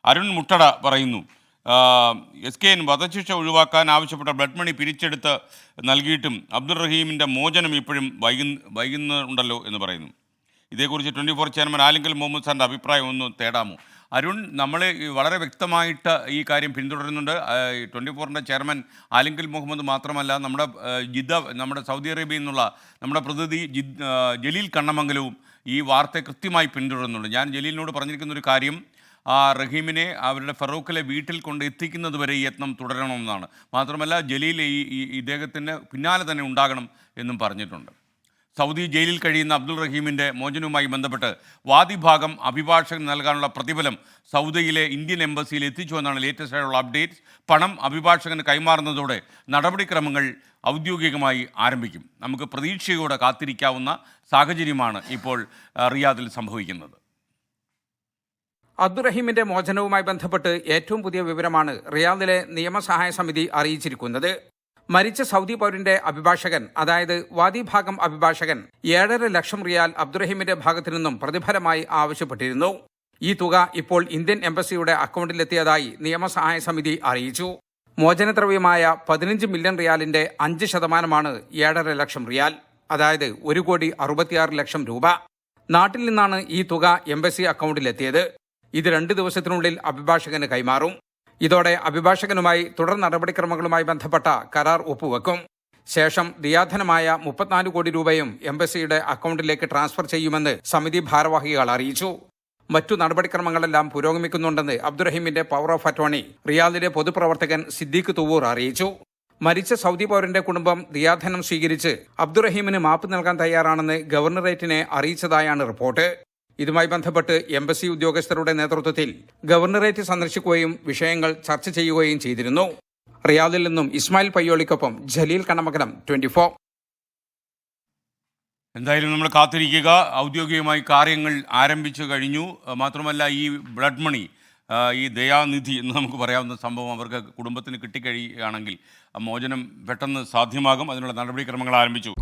അരുൺ മുട്ടട പറയുന്നു, SKN വധശിക്ഷ ഒഴിവാക്കാൻ ആവശ്യപ്പെട്ട ബ്ലഡ് മണി പിരിച്ചെടുത്ത് നൽകിയിട്ടും അബ്ദുൾ റഹീമിൻ്റെ മോചനം ഇപ്പോഴും വൈകുന്നുണ്ടല്ലോ എന്ന് പറയുന്നു. ഇതേക്കുറിച്ച് 24 ചെയർമാൻ ആലിങ്കൽ മുഹമ്മദ് സാറിൻ്റെ അഭിപ്രായം ഒന്ന് തേടാമോ? അരുൺ, നമ്മൾ വളരെ വ്യക്തമായിട്ട് ഈ കാര്യം പിന്തുടരുന്നുണ്ട്. 24ൻ്റെ ചെയർമാൻ ആലിങ്കൽ മുഹമ്മദ് മാത്രമല്ല, നമ്മുടെ സൗദി അറേബ്യയിൽ നിന്നുള്ള നമ്മുടെ പ്രതിനിധി ജലീൽ കണ്ണമംഗലവും ഈ വാർത്ത കൃത്യമായി പിന്തുടരുന്നുണ്ട്. ഞാൻ ജലീലിനോട് പറഞ്ഞിരിക്കുന്നൊരു കാര്യം, റഹീമിനെ അവരുടെ ഫറൂഖിലെ വീട്ടിൽ കൊണ്ട് എത്തിക്കുന്നത് വരെ ഈ യത്നം തുടരണമെന്നാണ്. മാത്രമല്ല ജലീൽ ഇദ്ദേഹത്തിന് പിന്നാലെ തന്നെ ഉണ്ടാകണം എന്നും പറഞ്ഞിട്ടുണ്ട്. സൗദി ജയിലിൽ കഴിയുന്ന അബ്ദുൾ റഹീമിൻ്റെ മോചനവുമായി ബന്ധപ്പെട്ട് വാദിഭാഗം അഭിഭാഷകൻ നൽകാനുള്ള പ്രതിഫലം സൗദിയിലെ ഇന്ത്യൻ എംബസിയിൽ എത്തിച്ചു എന്നാണ് ലേറ്റസ്റ്റ് ആയിട്ടുള്ള അപ്ഡേറ്റ്സ്. പണം അഭിഭാഷകന് കൈമാറുന്നതോടെ നടപടിക്രമങ്ങൾ ഔദ്യോഗികമായി ആരംഭിക്കും. നമുക്ക് പ്രതീക്ഷയോടെ കാത്തിരിക്കാവുന്ന സാഹചര്യമാണ് ഇപ്പോൾ റിയാദിൽ സംഭവിക്കുന്നത്. അബ്ദുറഹീമിന്റെ മോചനവുമായി ബന്ധപ്പെട്ട് ഏറ്റവും പുതിയ വിവരമാണ് റിയാദിലെ നിയമസഹായ സമിതി അറിയിച്ചിരിക്കുന്നത്. മരിച്ച സൗദി പൗരന്റെ അഭിഭാഷകൻ, അതായത് വാദിഭാഗം അഭിഭാഷകൻ 7.5 ലക്ഷം റിയാൽ അബ്ദുറഹീമിന്റെ ഭാഗത്തു നിന്നും പ്രതിഫലമായി ആവശ്യപ്പെട്ടിരുന്നു. ഈ തുക ഇപ്പോൾ ഇന്ത്യൻ എംബസിയുടെ അക്കൗണ്ടിലെത്തിയതായി നിയമസഹായ സമിതി അറിയിച്ചു. മോചനദ്രവ്യമായ 15 മില്യൺ റിയാലിന്റെ 5% 7.5 ലക്ഷം റിയാൽ, അതായത് 1,66 ലക്ഷം രൂപ. നാട്ടിൽ നിന്നാണ് ഈ തുക എംബസി അക്കൗണ്ടിലെത്തിയത്. ഇത് 2 ദിവസത്തിനുള്ളിൽ അഭിഭാഷകന് കൈമാറും. ഇതോടെ അഭിഭാഷകനുമായി തുടർ നടപടിക്രമങ്ങളുമായി ബന്ധപ്പെട്ട കരാർ ഒപ്പുവെക്കും. ശേഷം ദിയാധനമായ 34 കോടി രൂപയും എംബസിയുടെ അക്കൗണ്ടിലേക്ക് ട്രാൻസ്ഫർ ചെയ്യുമെന്ന് സമിതി ഭാരവാഹികൾ അറിയിച്ചു. മറ്റു നടപടിക്രമങ്ങളെല്ലാം പുരോഗമിക്കുന്നുണ്ടെന്ന് അബ്ദുറഹീമിന്റെ പവർ ഓഫ് അറ്റോർണി റിയാദിലെ പൊതുപ്രവർത്തകൻ സിദ്ദീഖ് തുവൂർ അറിയിച്ചു. മരിച്ച സൗദി പൗരന്റെ കുടുംബം ദിയാധനം സ്വീകരിച്ച് അബ്ദുറഹീമിന് മാപ്പ് നൽകാൻ തയ്യാറാണെന്ന് ഗവർണറേറ്റിനെ അറിയിച്ചതായാണ് റിപ്പോർട്ട്. ഇതുമായി ബന്ധപ്പെട്ട് എംബസി ഉദ്യോഗസ്ഥരുടെ നേതൃത്വത്തിൽ ഗവർണറേറ്റ് സന്ദർശിക്കുകയും വിഷയങ്ങൾ ചർച്ച ചെയ്യുകയും ചെയ്തിരുന്നു. റിയാദിൽ നിന്നും ഇസ്മായിൽ പയ്യോളിക്കൊപ്പം ജലീൽ കണ്ണമംഗലം, 24. എന്തായാലും നമ്മൾ കാത്തിരിക്കുക. ഔദ്യോഗികമായി കാര്യങ്ങൾ ആരംഭിച്ചു കഴിഞ്ഞു. മാത്രമല്ല ഈ ബ്ലഡ് മണി, ഈ ദയാനിധി എന്ന് നമുക്ക് പറയാവുന്ന സംഭവം അവർക്ക് കുടുംബത്തിന് കിട്ടിക്കഴിയുകയാണെങ്കിൽ മോചനം പെട്ടെന്ന് സാധ്യമാകും. അതിനുള്ള നടപടിക്രമങ്ങൾ ആരംഭിച്ചു.